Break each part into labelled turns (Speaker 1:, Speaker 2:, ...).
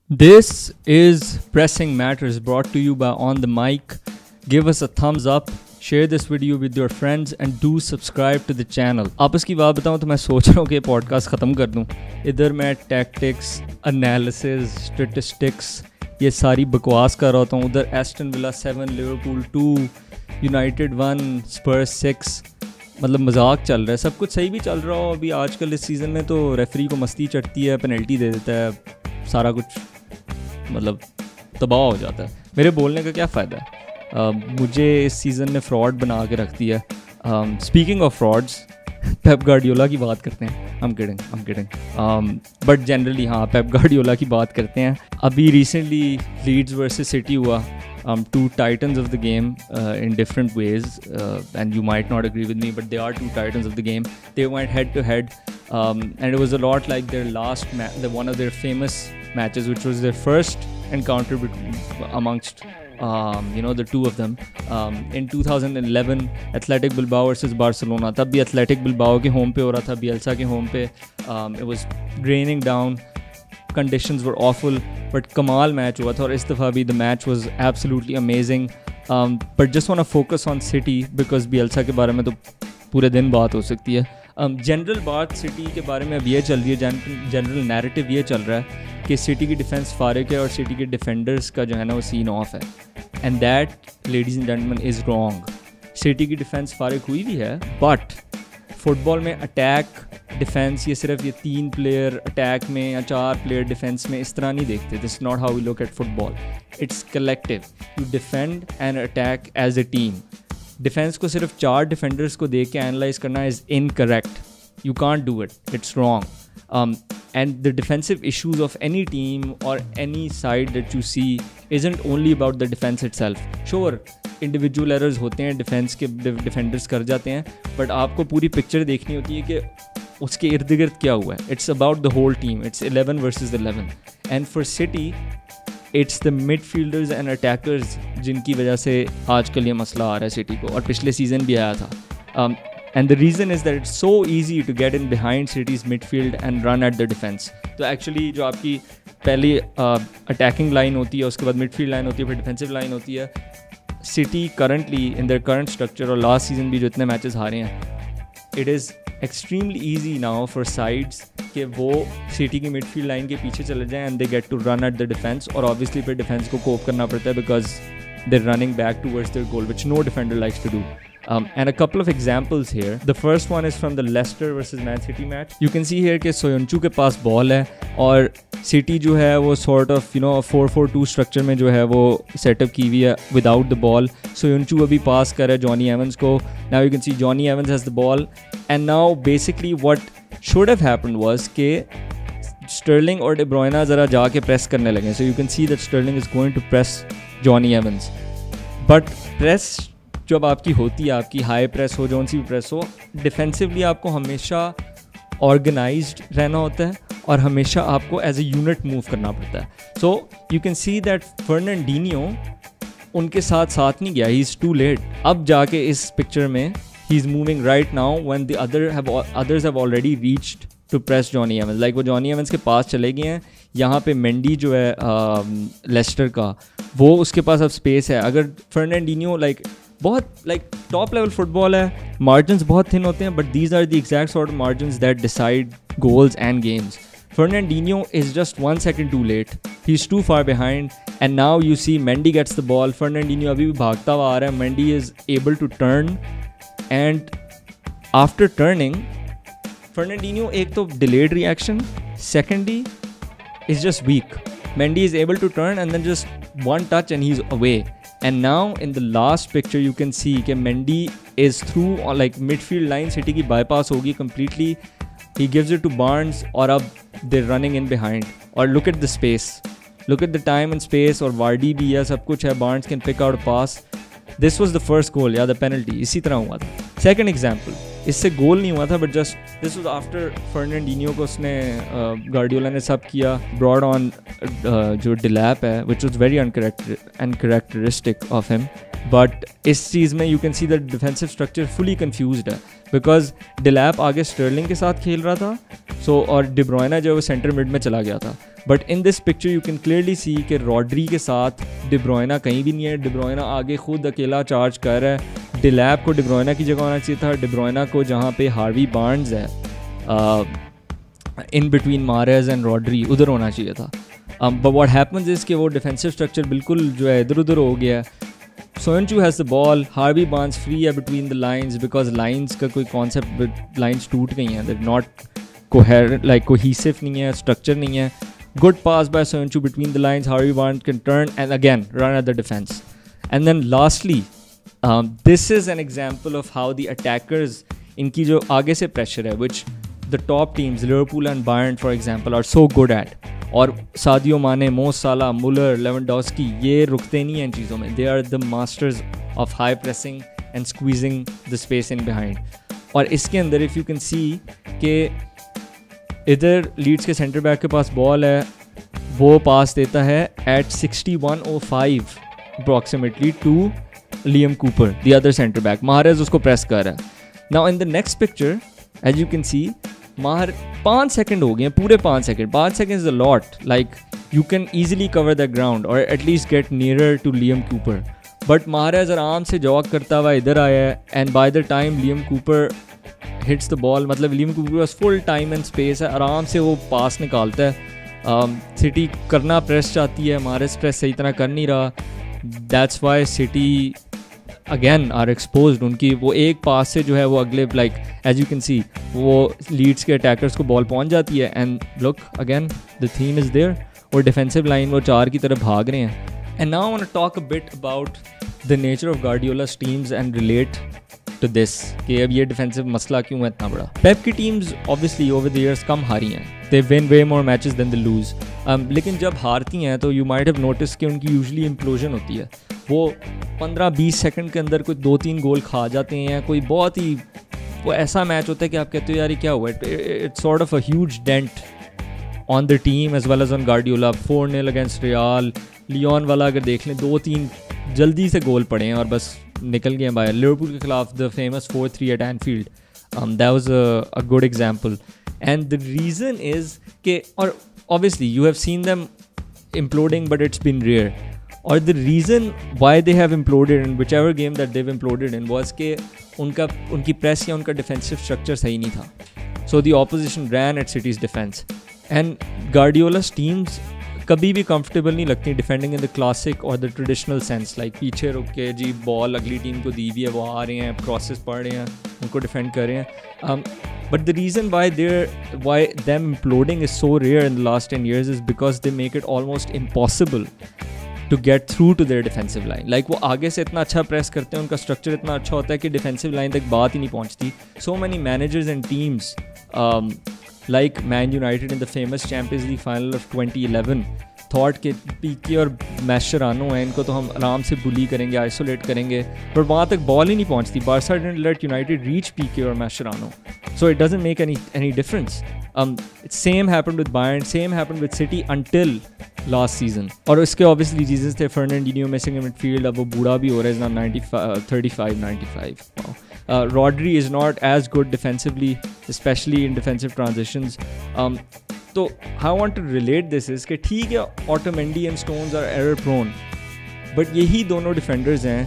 Speaker 1: This is Pressing Matters, brought to you by On The Mic. Give us a thumbs up, share this video with your friends and do subscribe to the channel. आपस की बात बताऊं तो मैं सोच रहा हूँ कि पॉडकास्ट ख़त्म कर दूं. इधर मैं टैक्टिक्स, एनालिसिस, स्टैटिस्टिक्स ये सारी बकवास कर रहा होता हूँ. उधर एस्टन विला 7, लिवरपूल 2, यूनाइटेड 1, स्पर्स 6. मतलब मजाक चल रहा है. सब कुछ सही भी चल रहा हो. अभी आजकल इस सीज़न में तो रेफरी को मस्ती चढ़ती है, पेनल्टी दे देता है, सारा कुछ मतलब तबाह हो जाता है. मेरे बोलने का क्या फ़ायदा है. मुझे इस सीज़न ने फ्रॉड बना के रख दिया. Speaking of frauds, Pep Guardiola की बात करते हैं. I'm kidding. बट जनरली हाँ, पेप गार्डियोला की बात करते हैं. अभी रिसेंटली लीड्स वर्सेस सिटी हुआ. Two titans of the game in different ways, and you might not agree with me, but they are two titans of the game. They went head to head, and it was a lot like their last one of their famous matches, which was their first encounter amongst the two of them. In 2011 Athletic Bilbao versus Barcelona. तब भी Athletic Bilbao के home पे हो रहा था, Bielsa के home पे. It was raining down. Conditions were awful, but कमाल मैच हुआ था. और इस दफ़ा भी the match was absolutely amazing. But just want to focus on City because Bielsa के बारे में तो पूरे दिन बात हो सकती है. जनरल बात सिटी के बारे में अब ये चल रही है, जनरल नैरेटिव ये चल रहा है कि सिटी की डिफेंस फारिग है और सिटी के डिफेंडर्स का जो है ना वो सीन ऑफ है. And that ladies and gentleman is wrong. City की डिफेंस फारिग हुई भी है, बट फुटबॉल में अटैक डिफेंस ये सिर्फ ये 3 प्लेयर अटैक में या 4 प्लेयर डिफेंस में इस तरह नहीं देखते. This not how we look at football. It's collective. You defend and attack as a team. Defence को सिर्फ 4 डिफेंडर्स को देख के एनालाइज करना is incorrect. You can't do it. It's wrong. And the defensive issues of any team or any side that you see isn't only about the defense itself. Sure, individual errors होते हैं, defence के defenders कर जाते हैं, but आपको पूरी picture देखनी होती है कि उसके इर्द गिर्द क्या हुआ है. It's about the whole team. It's 11 versus 11. And for City it's the midfielders and attackers जिनकी वजह से आजकल ये मसला आ रहा है सिटी को, और पिछले सीज़न भी आया था. And the reason is that it's so easy to get in behind City's midfield and run at the defense. तो actually जो आपकी पहली attacking line होती है, उसके बाद midfield line होती है, फिर defensive line होती है. City currently in their current structure और last season भी जो इतने matches हारे हैं, it is extremely easy now for sides कि वो City की midfield line के पीछे चले जाएं and they get to run at the defense. और obviously फिर defense को cope करना पड़ता है because they're running back towards their goal, which no defender likes to do. And a couple of examples here. The first one is from the Leicester versus Man City match. You can see here कि सोयनचू के पास ball है और city जो है वो sort of 4-4-2 structure में जो है वो सेटअप की हुई है विदाउट द बॉल. सोयनचू अभी पास कर रहा है जॉनी एवंस को. Now you can see Johnny Evans has the ball, and now basically what should have happened was कि Sterling और De Bruyne ज़रा जाके प्रेस करने लगे. So you can see that Sterling is going to press Johnny Evans. But press जब आपकी होती है, आपकी हाई प्रेस हो, जौन सी भी प्रेस हो, डिफेंसिवली आपको हमेशा ऑर्गेनाइज्ड रहना होता है और हमेशा आपको एज ए यूनिट मूव करना पड़ता है. So you can see that Fernandinho उनके साथ नहीं गया. He is too late. अब जाके इस पिक्चर में he is moving right now when the others have already reached to press Johnny Evans. Like वो जॉनी एवंस के पास चले गए हैं. यहाँ पे मेंडी जो है लेस्टर का, वो उसके पास अब स्पेस है. अगर फर्नांडिन्हो बहुत टॉप लेवल फुटबॉल है, मार्जिन्स बहुत थिन होते हैं, but these are the exact sort of margins that decide goals and games. Fernandinho is just 1 second too late. He is too far behind and now you see Mendy gets the ball. Fernandinho अभी भी भागता हुआ आ रहा है. Mendy is able to turn and after turning Fernandinho एक तो delayed reaction, secondly is just week. Mendy is able to turn and then just one touch and he's away. And now in the last picture you can see कि Mendy is through like midfield line. City की bypass होगी completely. He gives it to Barnes और अब they're running in behind. और look at the space. Look at the time and space. और Vardy भी है, सब कुछ है. Barnes can pick out a pass. This was the first goal, yeah, the penalty. इसी तरह हुआ था. Second example, इससे गोल नहीं हुआ था, but just this was after फर्नांडिन्हो को उसने गार्डियोला ने सब किया, brought on जो डिलैप है, which was very uncharacteristic of him. But इस चीज़ में you can see the defensive structure fully confused है बिकॉज डिलैप आगे स्टर्लिंग के साथ खेल रहा था और डी ब्रुयना जो है वो सेंटर मिड में चला गया था. But in this picture you can clearly see कि रॉड्री के साथ डी ब्रुयना कहीं भी नहीं है. डी ब्रुयना आगे खुद अकेला चार्ज कर रहा है. डिलैप को डी ब्रुयना की जगह होना चाहिए था. डी ब्रुयना को जहाँ पे हार्वी बार्न्स है in between Moretz and Rodri उधर होना चाहिए था. बट व्हाट हैपन्स इज़ कि वो डिफेंसिव स्ट्रक्चर बिल्कुल जो है इधर उधर हो गया. Soyuncu has the ball, Harvey Barnes free है between the lines because lines का कोई कॉन्सेप्ट, लाइंस टूट गई हैं, that not coherent, like cohesive नहीं है, स्ट्रक्चर नहीं है. Good pass by Soyuncu between the lines, Harvey Barnes can turn and again run at the defence. And then lastly this is an example of how the attackers, इनकी जो आगे से pressure है which the top teams Liverpool and Bayern for example are so good at. और Sadio Mane, Mo साला, मुलर, Lewandowski, ये रुकते नहीं हैं इन चीज़ों में. They are the masters of high pressing and squeezing the space in behind. और इसके अंदर इफ़ यू कैन सी कि इधर लीड्स के सेंटर बैक के पास बॉल है, वो पास देता है at 61:05 approximately to Liam Cooper, the other centre back. Mahrez उसको प्रेस कर रहा है. Now in the next picture as you can see, Mahrez 5 second हो गए, पूरे 5 second. 5 second is a lot. Like you can easily cover the ground और at least get nearer to Liam Cooper. But Mahrez आराम से jog करता हुआ इधर आया है and by the time Liam Cooper hits the ball, मतलब लियम कूपर पास फुल टाइम एंड स्पेस है, आराम से वो पास निकालता है. सिटी करना प्रेस चाहती है, महाराज प्रेस सही तरह कर नहीं रहा. That's why City again are exposed. उनकी वो एक पास से जो है वो अगले, like as you can see, वो लीड्स के अटैकर्स को बॉल पहुंच जाती है and look again the theme is there. और डिफेंसिव लाइन वो 4 की तरफ भाग रहे हैं. And now I want to talk a bit about the nature of Guardiola's teams and relate to this कि अब ये डिफेंसिव मसला क्यों है इतना बड़ा. पेप की teams obviously over the years कम हारी हैं. They win way more matches than they lose. लेकिन जब हारती हैं तो यू माइट हैव नोटिस कि उनकी यूजुअली इम्प्लोजन होती है. वो 15-20 सेकंड के अंदर कोई 2-3 गोल खा जाते हैं. कोई बहुत ही वो ऐसा मैच होता है कि आप कहते हो यार ये क्या हुआ. It's sort of a huge dent on the team as well as on Guardiola. 4-0 against Real, Lyon वाला अगर देख लें 2-3 जल्दी से गोल पड़े हैं और बस निकल गए हैं बाहर. लिवरपूल के खिलाफ the famous 4-3 at Anfield, that was a good example. And the reason is कि, और obviously you have seen them imploding but it's been rare. और the reason why they have imploded in whichever game that they've imploded in was कि उनकी press या उनका defensive structure सही नहीं था. So the opposition ran at City's defense. And Guardiola's teams कभी भी कंफर्टेबल नहीं लगती डिफेंडिंग इन द क्लासिक और द ट्रेडिशनल सेंस. लाइक पीछे रुक के जी बॉल अगली टीम को दी हुई है, वो आ रहे हैं, क्रॉसेस पढ़ रहे हैं, उनको डिफेंड कर रहे हैं. But the reason why them imploding is so rare in the last 10 years is because they make it almost impossible to get through to their defensive line. Like वो आगे से इतना अच्छा प्रेस करते हैं, उनका स्ट्रक्चर इतना अच्छा होता है कि डिफेंसिव लाइन तक बात ही नहीं पहुंचती. So many managers and teams like Man United in the famous Champions League final of 2011 thought कि पीके और मैशरानो हैं, इनको तो हम आराम से बुली करेंगे, आइसोलेट करेंगे, पर वहाँ तक बॉल ही नहीं पहुँचती. Barca didn't let United reach पीके और मैशरानो, so it doesn't make any difference. Same happened with Bayern, same happened with City until last season. और इसके obviously reasons थे Fernandinho missing in midfield, अब वो बूढ़ा भी हो रहा है, is now 35-95. Wow. Rodri is not as good defensively, especially in defensive transitions. So how I want to relate this is कि ठीक है Otamendi and Stones are error prone, but यही दोनों defenders हैं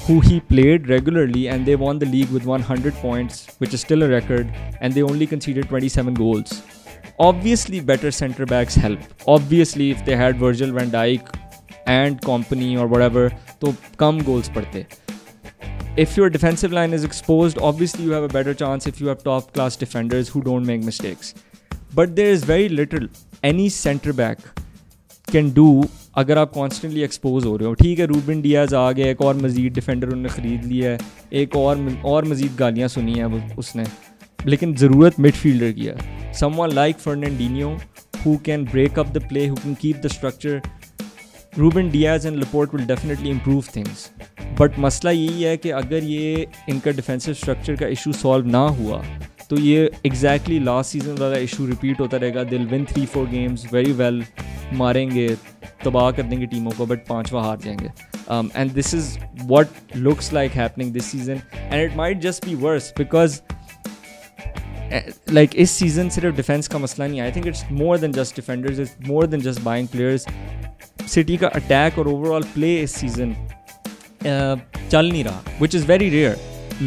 Speaker 1: who he played regularly and they won the league with 100 points, which is still a record, and they only conceded 27 goals. Obviously better centre backs help. Obviously if they had Virgil van Dijk and company or whatever, तो कम goals पड़ते. If your defensive line is exposed, obviously you have a better chance if you have top class defenders who don't make mistakes. But there is very little any center back can do अगर आप constantly expose हो रहे हो. ठीक है Ruben Diaz आ गया, एक और मज़ीद डिफेंडर उन्होंने ख़रीद लिया है, एक और मज़ीद गालियाँ सुनी हैं उसने, लेकिन ज़रूरत मिडफील्डर की है. Someone like Fernandinho who can break up the play, who can keep the structure. Ruben Diaz and Laporte will definitely improve things. But मसला यही है कि अगर ये इनका डिफेंसिव स्ट्रक्चर का इशू सॉल्व ना हुआ तो ये एग्जैक्टली लास्ट सीजन वाला इशू रिपीट होता रहेगा. दिल विन 3-4 गेम्स वेरी वेल, मारेंगे, तबाह कर देंगे टीमों को, बट 5वां हार जाएंगे. And this is what looks like happening this season, and it might just be worse because like इस season सिर्फ defense का मसला नहीं. I think it's more than just defenders, it's more than just buying players. City का attack और overall play इस season चल नहीं रहा, which is very rare.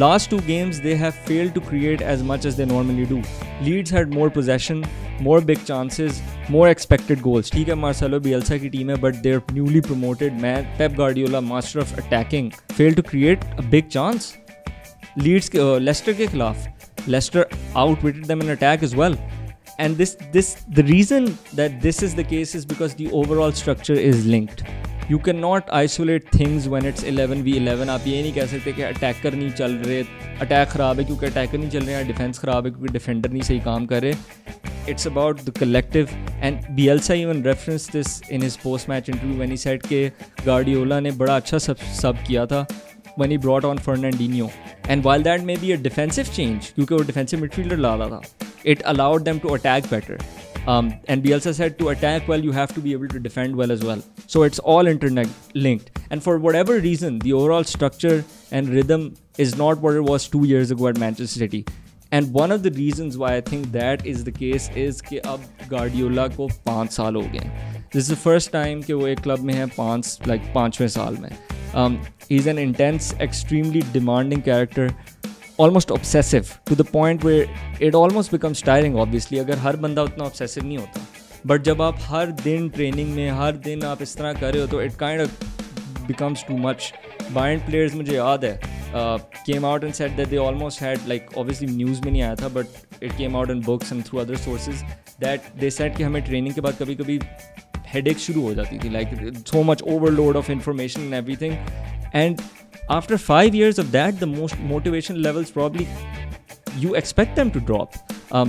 Speaker 1: Last 2 games they have failed to create as much as they normally do. Leeds had more possession, more big chances, more expected goals. ठीक है, Marcelo Bielsa की team है, but they're newly promoted man. Pep Guardiola, master of attacking, failed to create a big chance. Leeds Leicester के खिलाफ, Leicester outwitted them in attack as well. And the reason that this is the case is because the overall structure is linked. You cannot isolate things when it's 11v11. आप ये नहीं कह सकते कि attacker नहीं चल रहे, अटैक ख़राब है क्योंकि अटैकर नहीं चल रहे हैं, डिफेंस ख़राब है क्योंकि डिफेंडर नहीं सही काम कर रहे. It's about the collective, and Bielsa even referenced this in his post-match interview when he said कि Guardiola ने बड़ा अच्छा सब किया था when he brought on Fernandinho. And while that may be a defensive change, क्योंकि वो defensive midfielder डाला था, it allowed them to attack better. And Bielsa said to attack well, you have to be able to defend well as well. So it's all interlinked. And for whatever reason, the overall structure and rhythm is not what it was 2 years ago at Manchester City. And one of the reasons why I think that is the case is कि अब Guardiola को 5 साल हो गए. This is the first time कि वो एक club में है 5वें साल में. He's an intense, extremely demanding character. Almost obsessive to the point where it almost becomes tiring. Obviously अगर हर बंदा उतना obsessive नहीं होता, but जब आप हर दिन ट्रेनिंग में हर दिन आप इस तरह कर रहे हो तो it kind of becomes too much. Bayern players मुझे याद है came out and said that they almost had, like obviously news में नहीं आया था but it came out in books and through other sources, that they said कि हमें training के बाद कभी कभी headache शुरू हो जाती थी, like so much overload of information and everything. And after 5 years of that, the most motivation levels probably you expect them to drop.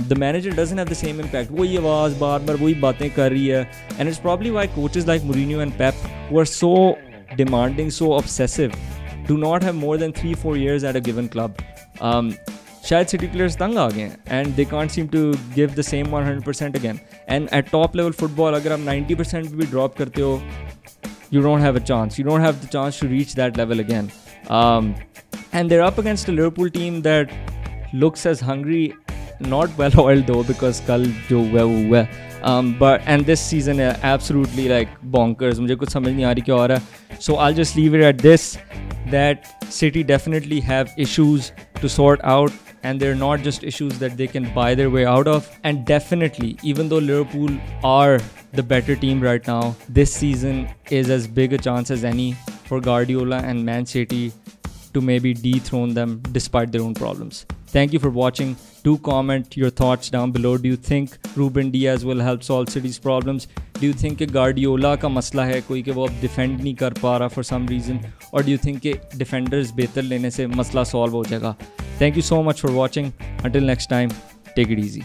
Speaker 1: The manager doesn't have the same impact. वही आवाज़ बार-बार वही बातें कर रही है, and it's probably why coaches like Mourinho and Pep, who are so demanding, so obsessive, do not have more than 3-4 years at a given club. शायद City players तंग आ गए हैं and they can't seem to give the same 100% again. And at top level football, अगर आप 90% भी drop करते हो, you don't have a chance. You don't have the chance to reach that level again. And they're up against a Liverpool team that looks as hungry, not well oiled though, because kal jo hua wo hua. But and this season absolutely like bonkers. मुझे कुछ समझ नहीं आ रही क्या हो रहा है. So I'll just leave it at this, that City definitely have issues to sort out, and they're not just issues that they can buy their way out of. And definitely, even though Liverpool are the better team right now, this season is as big a chance as any for Guardiola and Man City to maybe dethrone them despite their own problems. Thank you for watching. Do comment your thoughts down below. Do you think Ruben Diaz will help solve City's problems? Do you think कि Guardiola का मसला है कोई कि वो अब defend नहीं कर पा रहा for some reason? Or do you think कि defenders बेहतर लेने से मसला solve हो जाएगा? Thank you so much for watching. Until next time, take it easy.